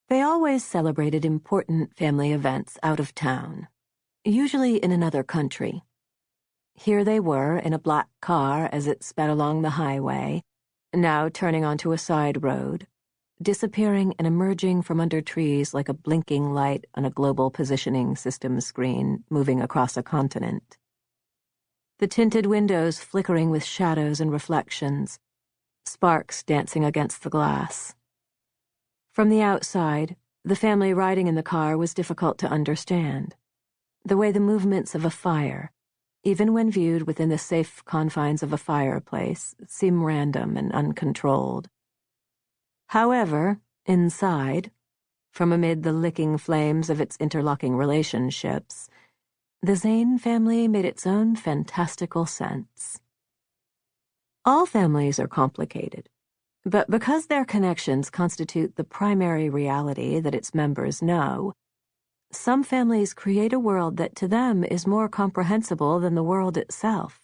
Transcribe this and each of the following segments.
They always celebrated important family events out of town, usually in another country. Here they were in a black car as it sped along the highway, now turning onto a side road, disappearing and emerging from under trees like a blinking light on a global positioning system screen moving across a continent. The tinted windows flickering with shadows and reflections, sparks dancing against the glass. From the outside, the family riding in the car was difficult to understand. The way the movements of a fire, even when viewed within the safe confines of a fireplace, seem random and uncontrolled. However, inside, from amid the licking flames of its interlocking relationships, the Zane family made its own fantastical sense. All families are complicated, but because their connections constitute the primary reality that its members know, some families create a world that to them is more comprehensible than the world itself.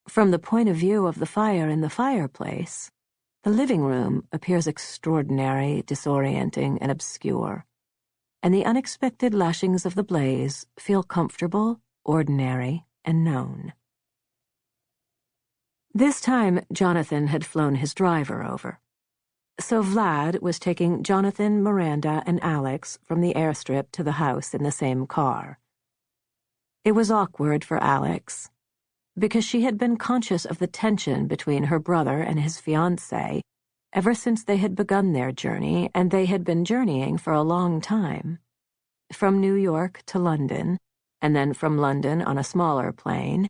From the point of view of the fire in the fireplace, the living room appears extraordinary, disorienting, and obscure, and the unexpected lashings of the blaze feel comfortable, ordinary, and known. This time, Jonathan had flown his driver over. So Vlad was taking Jonathan, Miranda, and Alex from the airstrip to the house in the same car. It was awkward for Alex, because she had been conscious of the tension between her brother and his fiancée ever since they had begun their journey, and they had been journeying for a long time. From New York to London, and then from London on a smaller plane,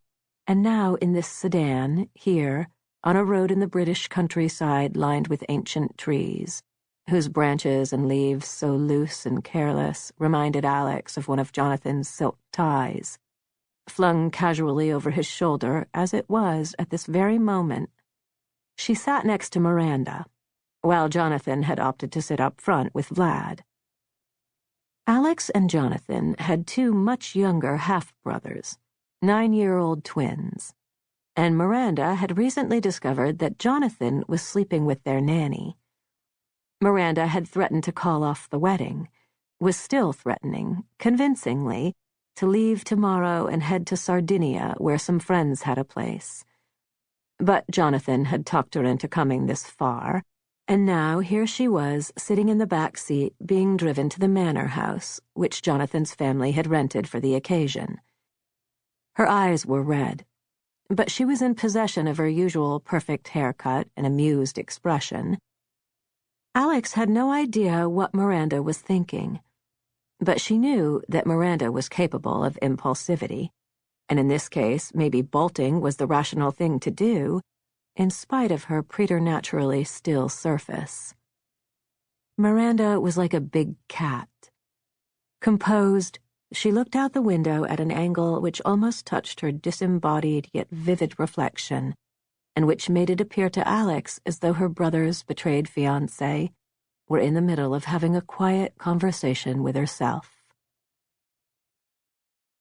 and now in this sedan, here, on a road in the British countryside lined with ancient trees, whose branches and leaves so loose and careless reminded Alex of one of Jonathan's silk ties, flung casually over his shoulder as it was at this very moment. She sat next to Miranda, while Jonathan had opted to sit up front with Vlad. Alex and Jonathan had two much younger half-brothers, 9-year-old twins, and Miranda had recently discovered that Jonathan was sleeping with their nanny. Miranda had threatened to call off the wedding, was still threatening, convincingly, to leave tomorrow and head to Sardinia where some friends had a place. But Jonathan had talked her into coming this far, and now here she was sitting in the back seat being driven to the manor house, which Jonathan's family had rented for the occasion. Her eyes were red, but she was in possession of her usual perfect haircut and amused expression. Alex had no idea what Miranda was thinking, but she knew that Miranda was capable of impulsivity, and in this case maybe bolting was the rational thing to do, in spite of her preternaturally still surface. Miranda was like a big cat. Composed, she looked out the window at an angle which almost touched her disembodied yet vivid reflection, and which made it appear to Alex as though her brother's betrayed fiancé were in the middle of having a quiet conversation with herself.